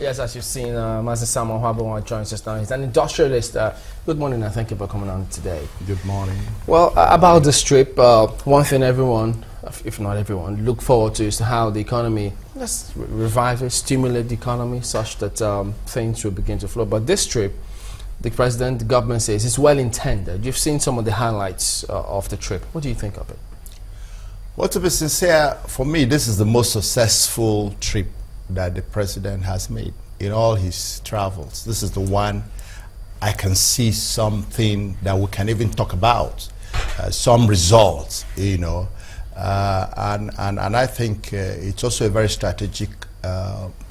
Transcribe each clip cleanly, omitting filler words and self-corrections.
Yes, as you've seen, Master Sam Ohuabunwa joins us now. He's an industrialist. Good morning, and thank you for coming on today. Good morning. Well, about this trip, one thing everyone, if not everyone, look forward to is how the economy, let's revive it, stimulate the economy such that things will begin to flow. But this trip, the president, the government says it's well intended. You've seen some of the highlights of the trip. What do you think of it? Well, to be sincere, for me, this is the most successful trip that the president has made in all his travels. This is the one I can see something that we can even talk about, some results, you know, and I think it's also a very strategic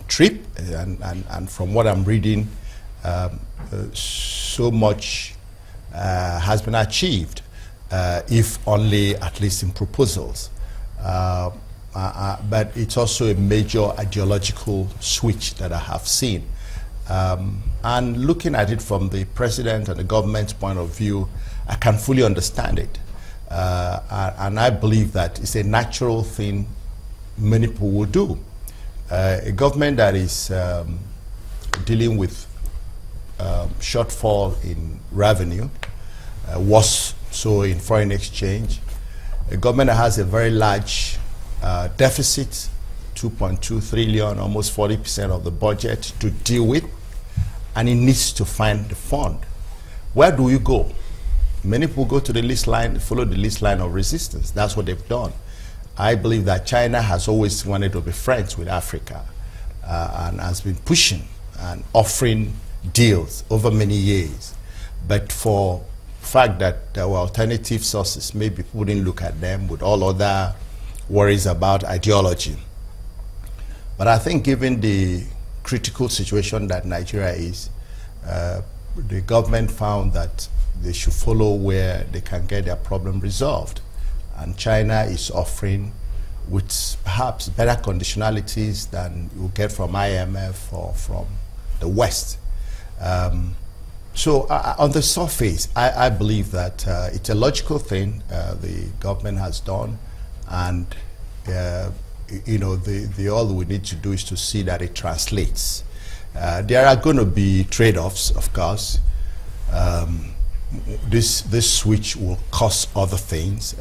trip, and from what I'm reading, so much has been achieved, if only at least in proposals. But it's also a major ideological switch that I have seen. And looking at it from the president and the government's point of view, I can fully understand it. And I believe that it's a natural thing many people will do. A government that is dealing with shortfall in revenue, was so in foreign exchange, a government that has a very large deficit, 2.2 trillion, almost 40% of the budget to deal with, and it needs to find the fund. Where do you go? Many people go to the least line, follow the least line of resistance. That's what they've done. I believe that China has always wanted to be friends with Africa and has been pushing and offering deals over many years. But for the fact that there were alternative sources, maybe people didn't look at them with all other worries about ideology. But I think given the critical situation that Nigeria is, the government found that they should follow where they can get their problem resolved. And China is offering, with perhaps better conditionalities than you get from IMF or from the West. So on the surface, I believe that it's a logical thing the government has done. And you know, all we need to do is to see that it translates. There are going to be trade-offs, of course. This switch will cost other things,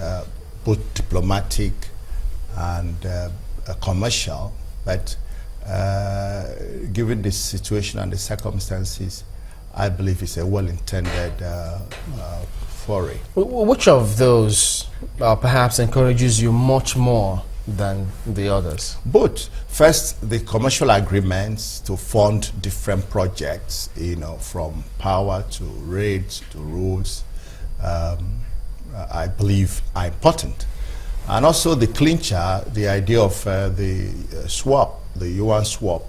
both diplomatic and commercial. But given the situation and the circumstances, I believe it's a well-intended foray. Which of those perhaps encourages you much more than the others? Both. First, the commercial agreements to fund different projects, you know, from power to rates to roads, I believe are important. And also the clincher, the idea of the swap, the yuan swap,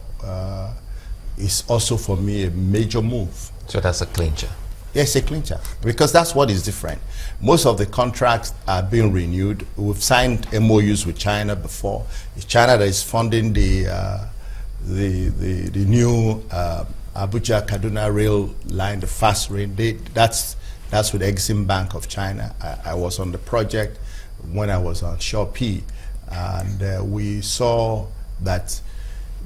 is also for me a major move. So that's a clincher? Yes, a clincher, because that's what is different. Most of the contracts are being renewed. We've signed MOUs with China before. It's China that is funding the new Abuja-Kaduna rail line, the fast rail. That's with Exim Bank of China. I was on the project when I was on Shopee, and we saw that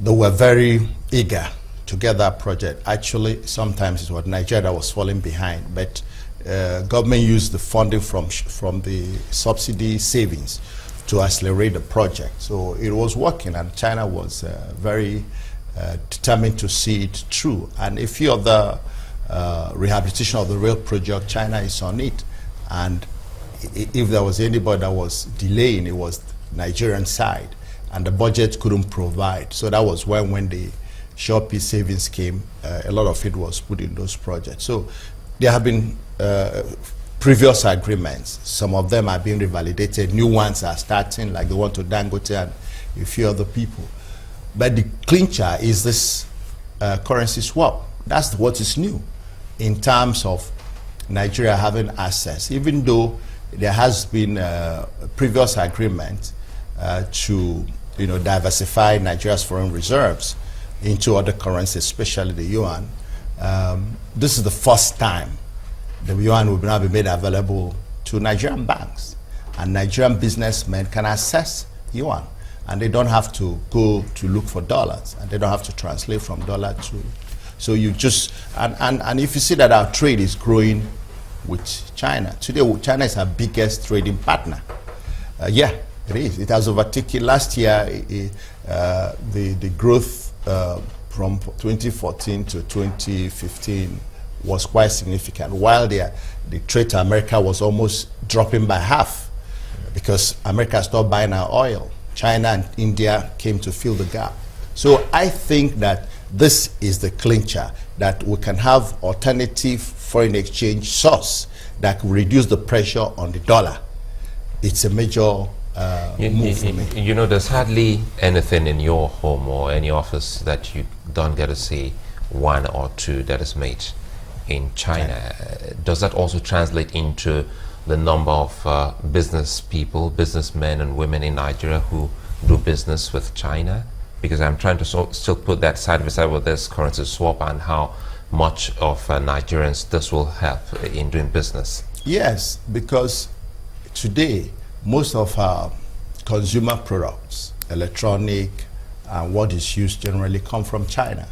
they were very eager to get that project. Actually, sometimes it was Nigeria that was falling behind, but government used the funding from the subsidy savings to accelerate the project. So it was working, and China was very determined to see it through. And a few of the rehabilitation of the rail project, China is on it. And if there was anybody that was delaying, it was Nigerian side, and the budget couldn't provide. So that was when the Shopee savings came, a lot of it was put in those projects. So there have been previous agreements. Some of them are being revalidated. New ones are starting, like the one to Dangote and a few other people. But the clincher is this currency swap. That's what is new in terms of Nigeria having access, even though there has been a previous agreement to diversify Nigeria's foreign reserves into other currencies, especially the yuan. This is the first time the yuan will now be made available to Nigerian banks, and Nigerian businessmen can access yuan. and they don't have to go to look for dollars, and they don't have to translate from dollar to. So you just, and if you see that our trade is growing with China. Today, China is our biggest trading partner. Yeah, it is. It has overtaken last year. The growth from 2014 to 2015 was quite significant, while the trade to America was almost dropping by half because America stopped buying our oil. China and India came to fill the gap. So I think that this is the clincher, that we can have alternative foreign exchange source that will reduce the pressure on the dollar. It's a major move for me. You know, there's hardly anything in your home or any office that you don't get to see one or two that is made in China. Does that also translate into the number of business people, businessmen and women in Nigeria who do business with China? Because I'm trying to still put that side by side with this currency swap and how much of Nigerians this will help in doing business. Yes, because today most of our consumer products, electronic and what is used generally, come from China.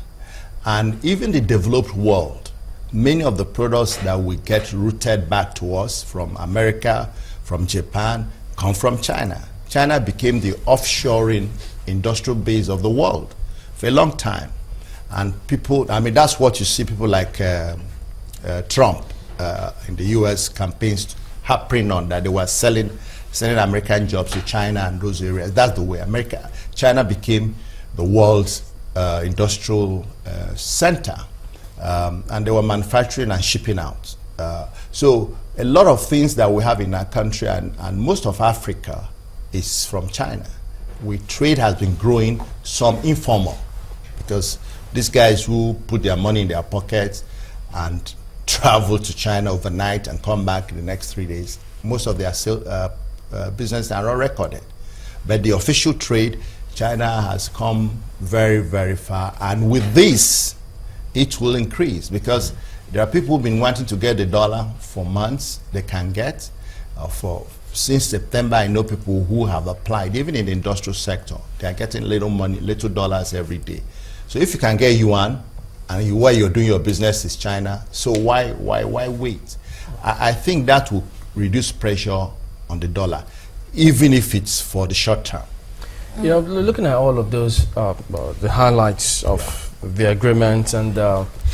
And even the developed world, many of the products that we get routed back to us from America, from Japan, come from China. China became the offshoring industrial base of the world for a long time. And people, I mean, that's what you see people like Trump in the US campaigns harping on, that they were sending American jobs to China and those areas. That's the way China became the world's industrial center. And they were manufacturing and shipping out. So a lot of things that we have in our country and most of Africa is from China. Trade has been growing, some informal, because these guys who put their money in their pockets and travel to China overnight and come back in the next 3 days, most of their business are not recorded. But the official trade, China has come very, very far. And with this, it will increase, because there are people who've been wanting to get the dollar for months. They can get. Since September, I know people who have applied, even in the industrial sector. They are getting little money, little dollars every day. So if you can get yuan, and where you're doing your business is China, so why wait? I think that will reduce pressure on the dollar, even if it's for the short term. You know, looking at all of those, the highlights of the agreement, and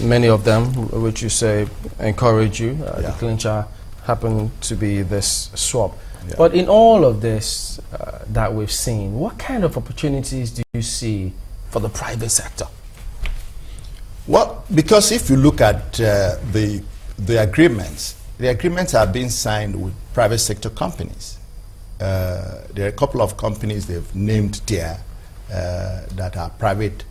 many of them, which you say encourage you, the clincher happen to be this swap. Yeah. But in all of this that we've seen, what kind of opportunities do you see for the private sector? Well, because if you look at the agreements are being signed with private sector companies. There are a couple of companies they've named there that are private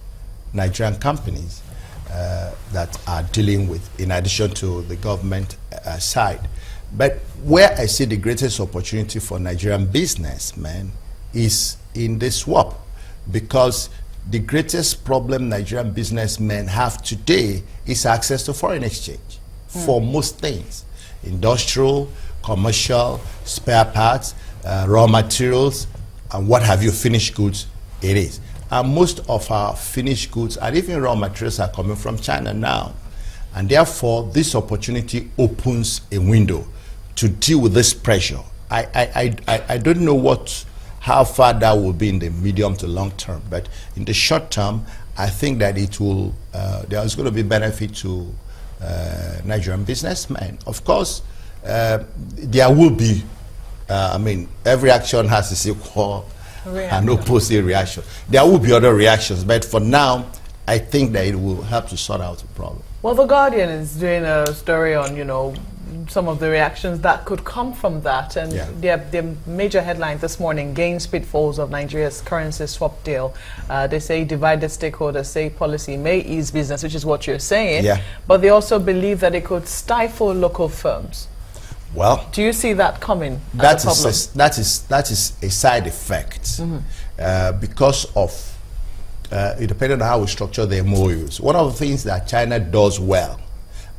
Nigerian companies that are dealing with, in addition to the government side. But where I see the greatest opportunity for Nigerian businessmen is in the swap, because the greatest problem Nigerian businessmen have today is access to foreign exchange for most things: industrial, commercial, spare parts, raw materials, and what have you, finished goods. It is. And most of our finished goods and even raw materials are coming from China now. And therefore, this opportunity opens a window to deal with this pressure. I don't know how far that will be in the medium to long term, but in the short term, I think that it will, there's going to be benefit to Nigerian businessmen. Of course, there will be, I mean, every action has its equal and opposite reaction. There will be other reactions, but for now, I think that it will help to sort out the problem. Well, The Guardian is doing a story on, you know, some of the reactions that could come from that, and their major headline this morning: gains, pitfalls of Nigeria's currency swap deal. They say divided stakeholders say policy may ease business, which is what you're saying, but they also believe that it could stifle local firms. Well, do you see that coming? That is a side effect because of depending on how we structure the MOUs. One of the things that China does well,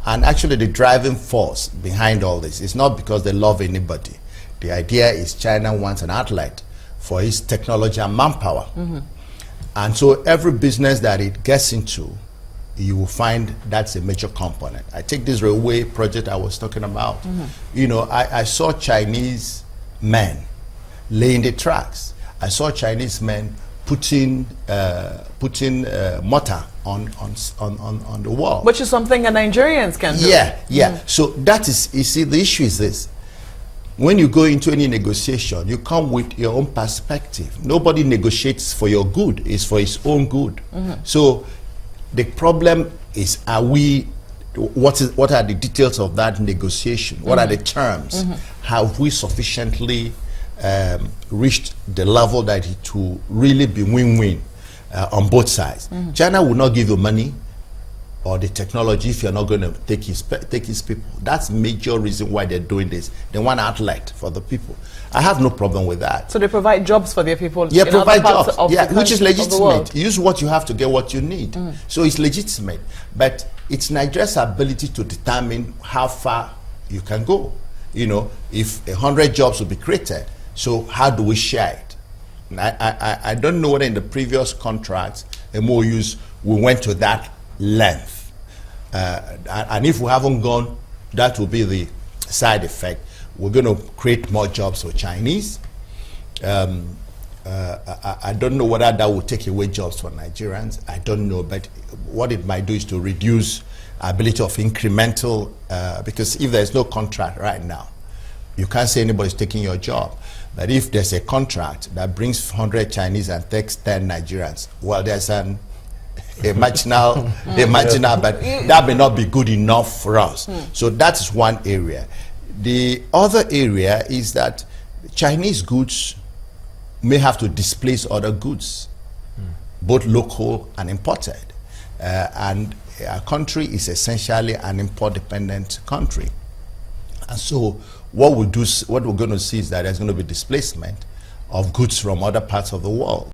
and actually the driving force behind all this, is not because they love anybody. The idea is China wants an outlet for its technology and manpower. And so every business that it gets into, you will find that's a major component. I take this railway project I was talking about. You know, I saw Chinese men laying the tracks. I saw Chinese men putting mortar on the wall, which is something a Nigerians can do. Yeah. So that is, you see, the issue is this: when you go into any negotiation, you come with your own perspective. Nobody negotiates for your good; it's for his own good. So the problem is: what are the details of that negotiation? What are the terms? Have we sufficiently reached the level that it will really be win-win on both sides? China will not give you money or the technology if you're not going to take his people. That's major reason why they're doing this. They want outlet for the people. I have no problem with that. So they provide jobs for their people. Yeah, provide jobs. Yeah, which is legitimate. Use what you have to get what you need. So it's legitimate. But it's Nigeria's ability to determine how far you can go. You know, if 100 jobs will be created, so how do we share it? And I don't know whether in the previous contracts, MOUs, we went to that length. And if we haven't gone, that will be the side effect. We're going to create more jobs for Chinese. I don't know whether that will take away jobs for Nigerians. I don't know, but what it might do is to reduce ability of incremental, because if there's no contract right now, you can't say anybody's taking your job. But if there's a contract that brings 100 Chinese and takes 10 Nigerians, well, there's a marginal, but that may not be good enough for us. So that's one area. The other area is that Chinese goods may have to displace other goods, both local and imported. And our country is essentially an import-dependent country. And so what we're going to see is that there's going to be displacement of goods from other parts of the world.